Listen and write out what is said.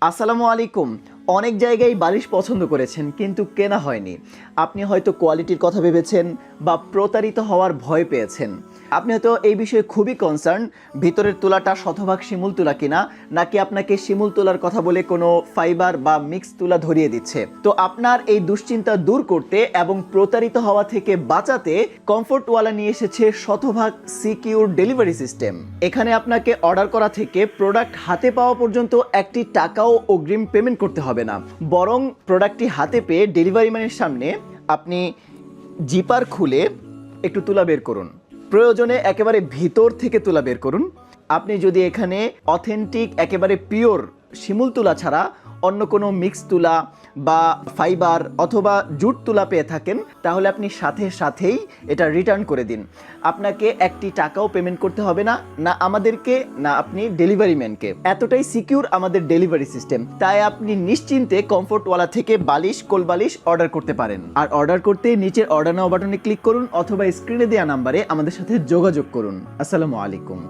আসসালামু আলাইকুম। অনেক জায়গায় বালিশ পছন্দ করেছেন কিন্তু কেনা হয়নি। আপনি হয়তো কোয়ালিটির কথা ভেবেছেন বা প্রতারিত হওয়ার ভয় পেয়েছেন। আপনি হয়তো এই বিষয়ে খুবই কনসার্ন, ভিতরের তুলাটা শতভাগ শিমুল তুলা কিনা, নাকি আপনাকে শিমুল তুলার কথা বলে কোনো ফাইবার বা মিক্স তুলা ধরিয়ে দিচ্ছে। তো আপনার এই দুশ্চিন্তা দূর করতে এবং প্রতারিত হওয়া থেকে বাঁচাতে কমফোর্টওয়ালা নিয়ে এসেছে শতভাগ সিকিউর ডেলিভারি সিস্টেম। এখানে আপনাকে অর্ডার করা থেকে প্রোডাক্ট হাতে পাওয়া পর্যন্ত একটি টাকাও অগ্রিম পেমেন্ট করতে হবে না, বরং প্রোডাক্টটি হাতে পেয়ে ডেলিভারি ম্যানের সামনে আপনি জিপার খুলে একটু তুলা বের করুন, প্রয়োজনে একেবারে ভিতর থেকে তুলা বের করুন। আপনি যদি এখানে অথেন্টিক একেবারে পিওর শিমুল তুলা ছাড়া অন্য কোনো মিক্স তুলা বা ফাইবার অথবা জুট তুলা পেয়ে থাকেন, তাহলে আপনি সাথেই এটা রিটার্ন করে দিন। আপনাকে একটি টাকাও পেমেন্ট করতে হবে না, না আমাদেরকে না আপনি ডেলিভারি ম্যানকে। এতটাই সিকিউর আমাদের ডেলিভারি সিস্টেম, তাই আপনি নিশ্চিন্তে কমফোর্টওয়ালা থেকে বালিশ, কোলবালিশ অর্ডার করতে পারেন। আর অর্ডার করতে নিচের অর্ডার নাও বাটনে ক্লিক করুন অথবা স্ক্রিনে দেওয়া নাম্বারে আমাদের সাথে যোগাযোগ করুন। আসসালামু আলাইকুম।